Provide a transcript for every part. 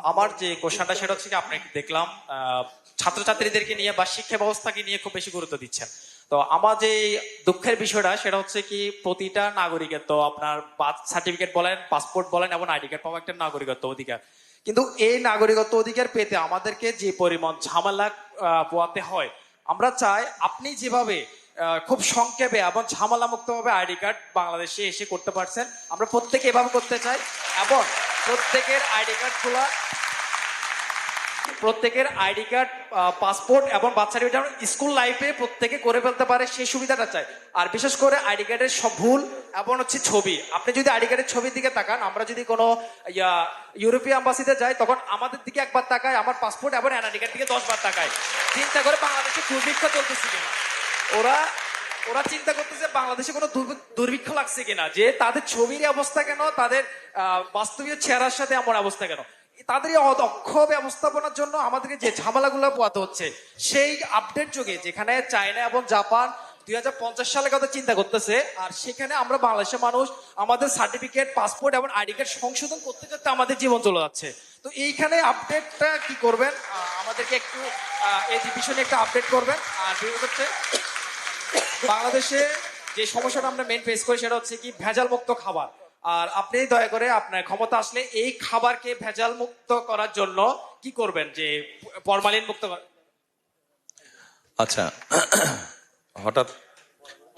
আমার যে কোশ্চেনটা সেটা হচ্ছে কি, আপনি দেখলাম ছাত্রছাত্রীদেরকে নিয়ে বা শিক্ষা ব্যবস্থাকে নিয়ে খুব বেশি গুরুত্ব দিচ্ছেন। তো আমার যে দুঃখের বিষয়টা সেটা হচ্ছে কি, প্রতিটা নাগরিকের তো আপনার বার্থ সার্টিফিকেট বলেন, পাসপোর্ট বলেন এবং আইডি কার্ড পাওয়া একটা নাগরিকত্ব অধিকার। কিন্তু এই নাগরিকত্ব অধিকার পেতে আমাদেরকে যে পরিমাণ ঝামেলা পোয়াতে হয়, আমরা চাই আপনি যেভাবে খুব সংক্ষেপে এবং ঝামেলা মুক্ত ভাবে আইডি কার্ড বাংলাদেশে এসে করতে পারছেন, আমরা প্রত্যেকে এভাবে করতে চাই। এবং প্রত্যেকের আইডি কার্ড খোলা, প্রত্যেকের আইডি কার্ড, পাসপোর্ট এবং বার্থ সার্টিফিকেট স্কুল লাইফে প্রত্যেকে করে ফেলতে পারে, সেই সুবিধাটা চাই। আর বিশেষ করে আইডি কার্ডের সব ভুল এবং হচ্ছে ছবি, আপনি যদি আইডি কার্ডের ছবির দিকে তাকান, আমরা যদি কোনো ইউরোপীয় অ্যাম্বাসিতে যাই তখন আমাদের দিকে একবার তাকায়, আমার পাসপোর্ট এবং এনআইডি কার্ড দিকে 10 বার তাকায়। চিন্তা করে বাংলাদেশে দুর্ভিক্ষ চলতেছে কিনা, ওরা ওরা চিন্তা করতেছে বাংলাদেশে কোনো দুর্ভিক্ষ লাগছে কিনা, যে তাদের ছবির অবস্থা কেন, তাদের বাস্তবীয় চেহারার সাথে এমন অবস্থা কেন। তাদের এই অদক্ষ ব্যবস্থাপনার জন্য আমাদেরকে যে ঝামেলাগুলো পোয়াতে হচ্ছে, সেই আপডেট যুগে যেখানে চায়না এবং জাপান 2050 সালের কথা চিন্তা করতেছে, আর সেখানে আমরা বাংলাদেশের মানুষ আমাদের সার্টিফিকেট, পাসপোর্ট এবং আইডি কার্ড সংশোধন করতে করতে আমাদের জীবন চলে যাচ্ছে। তো এইখানে আপডেটটা কি করবেন, আমাদেরকে একটু এই বিষয় নিয়ে একটা আপডেট করবেন। আর বিশেষ হচ্ছে বাংলাদেশে যে সমস্যাটা আমরা মেন ফেস করি সেটা হচ্ছে কি, ভেজাল মুক্ত খাবার। আর আপনি দয়া করে আপনার ক্ষমতা আসলে এই খাবারকে ভেজাল মুক্ত করার জন্য কি করবেন, যে ফরমালিন মুক্ত আচ্ছা, হঠাৎ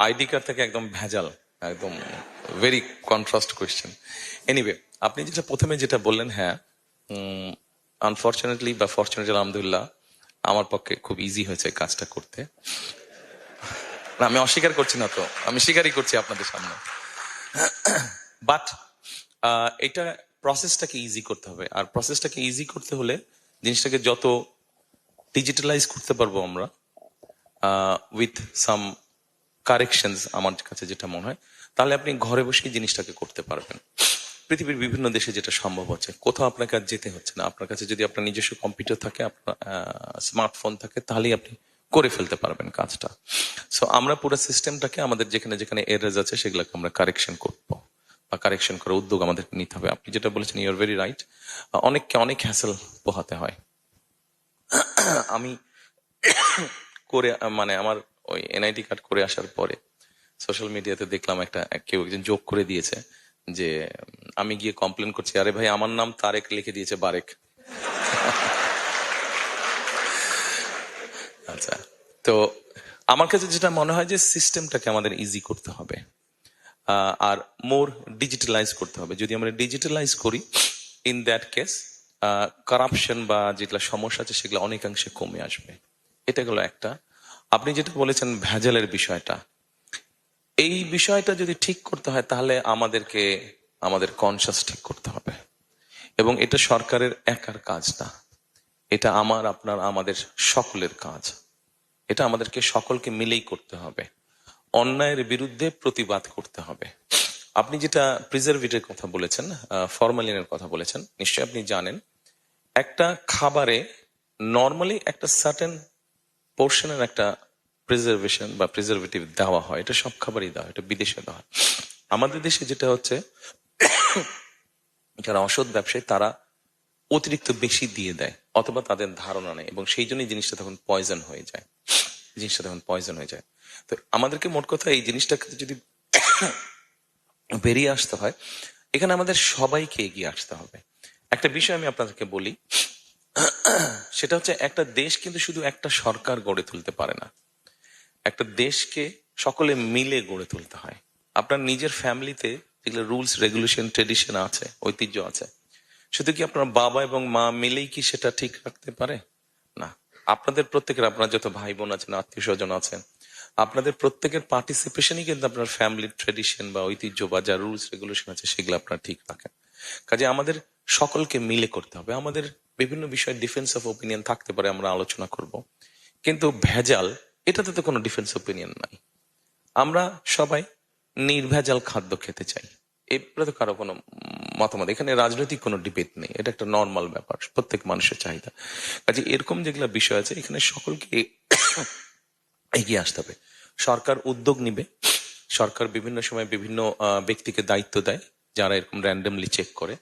আইডি কার্ড থেকে একদম ভেজাল, একদম ভেরি কন্ট্রাস্ট কোয়েশ্চেন। এনিওয়ে, আপনি যেটা প্রথমে যেটা বললেন, হ্যাঁ, আনফর্চুনেটলি বা ফর্চুনেটলি আলহামদুলিল্লাহ আমার পক্ষে খুব ইজি হয়েছে কাজটা করতে। না, আমি অস্বীকার করছি না, তো আমি স্বীকারই করছি আপনাদের সামনে। বাট এটা প্রসেসটাকে ইজি করতে হবে, আর প্রসেসটাকে ইজি করতে হলে জিনিসটাকে যত ডিজিটালাইজ করতে পারবো আমরা উইথ সাম কারেকশনস, আমার কাছে যেটা মনে হয়, তাহলে আপনি ঘরে বসেই জিনিসটাকে করতে পারবেন। পৃথিবীর বিভিন্ন দেশে যেটা সম্ভব হচ্ছে, কোথাও আপনাকে আর যেতে হচ্ছে না। আপনার কাছে যদি আপনার নিজস্ব কম্পিউটার থাকে, আপনার স্মার্টফোন থাকে, তাহলেই আপনি করে ফেলতে পারবেন কাজটা। সো আমরা পুরো সিস্টেমটাকে আমাদের যেখানে যেখানে এরর্স আছে সেগুলোকে আমরা কারেকশন করবো, বা কারেকশন করার উদ্যোগ আমাদেরকে নিতে হবে। আপনি যেটা বলেছেন, ইউ আর ভেরি রাইট। অনেককে অনেক হ্যাসেল পোহাতে হয়। আমি করে মানে আমার ওই এনআইডি কার্ড করে আসার পরে সোশ্যাল মিডিয়াতে দেখলাম কেউ একজন যোগ করে দিয়েছে যে আমি গিয়ে কমপ্লেন করছি, আরে ভাই আমার নাম তারেক লিখে দিয়েছে বারেক। আচ্ছা, তো আমার কাছে যেটা মনে হয় যে সিস্টেমটাকে আমাদের ইজি করতে হবে, আর মোর ডিজিটালাইজ করতে হবে। যদি আমরা ডিজিটালাইজ করি, ইন দ্যাট কেস কারাপশন বা যেগুলো সমস্যা আছে সেগুলো অনেকাংশে কমে আসবে। এটা গেল একটা। আপনি যেটা বলেছেন ভেজালের বিষয়টা, এই বিষয়টা যদি ঠিক করতে হয় তাহলে আমাদেরকে আমাদের কনসাস ঠিক করতে হবে, এবং এটা সরকারের একার কাজ না, এটা আমার আপনার আমাদের সকলের কাজ। এটা আমাদেরকে সকলকে মিলেই করতে হবে। অন্যায়ের বিরুদ্ধে প্রতিবাদ করতে হবে। আপনি যেটা প্রিজারভেটিভের কথা বলেছেন, ফরমালিনের কথা বলেছেন, নিশ্চয়ই আপনি জানেন একটা খাবারে নর্মালি একটা সার্টেন পোর্শনের একটা প্রিজার্ভেশন বা প্রিজারভেটিভ দেওয়া হয়। এটা সব খাবারই দেওয়া হয়, এটা বিদেশে দেওয়া হয়। আমাদের দেশে যেটা হচ্ছে, যারা অসৎ ব্যবসায়ী তারা অতিরিক্ত বেশি দিয়ে দেয়, অথবা তাদের ধারণা নেই, এবং সেই জন্যই জিনিসটা তখন পয়জন হয়ে যায়। তো আমাদেরকে মোট কথা এই জিনিসটাকে যদি বেরিয়ে আসতে হয়, এখানে আমাদের সবাইকে এগিয়ে আসতে হবে। একটা বিষয় আমি আপনাদেরকে বলি, সেটা হচ্ছে একটা দেশ কিন্তু শুধু একটা সরকার গড়ে তুলতে পারে না। একটা দেশকে সকলে মিলে গড়ে তুলতে হয়। আপনার নিজের ফ্যামিলিতে যেগুলো রুলস রেগুলেশন ট্রেডিশন আছে, ঐতিহ্য আছে, শুধু কি আপনার বাবা এবং মা মিলেই কি সেটা ঠিক রাখতে পারে? না। আপনাদের প্রত্যেকের, আপনার যত ভাই বোন আছেন, আত্মীয় স্বজন আছেন, আপনাদের প্রত্যেকের পার্টিসিপেশনই কিন্তু আপনার ফ্যামিলির ট্রেডিশন বা ঐতিহ্য বা যা রুলস রেগুলেশন আছে সেগুলো আপনারা ঠিক রাখেন। কাজে আমাদের সকলকে মিলে করতে হবে। আমাদের বিভিন্ন বিষয়ে ডিফারেন্স অফ ওপিনিয়ন থাকতে পারে, আমরা আলোচনা করব, কিন্তু ভেজাল, এটাতে তো কোনো ডিফারেন্স ওপিনিয়ন নাই। আমরা সবাই নির্ভেজাল খাদ্য খেতে চাই, এরপরে তো কারো কোনো মতামত, এখানে রাজনৈতিক কোনো ডিবেট নেই, এটা একটা নর্মাল ব্যাপার, প্রত্যেক মানুষের চাহিদা। কাজে এরকম যেগুলো বিষয় আছে এখানে সকলকে এগিয়ে আসতে হবে। সরকার উদ্যোগ নিবে, সরকার বিভিন্ন সময় বিভিন্ন ব্যক্তিকে দায়িত্ব দেয় যারা এরকম র্যান্ডমলি চেক করে।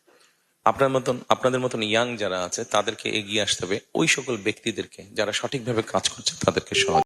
আপনাদের মতন ইয়াং যারা আছে তাদেরকে এগিয়ে আসতে হবে, ওই সকল ব্যক্তিদেরকে যারা সঠিকভাবে কাজ করছে তাদেরকে সহযোগিতা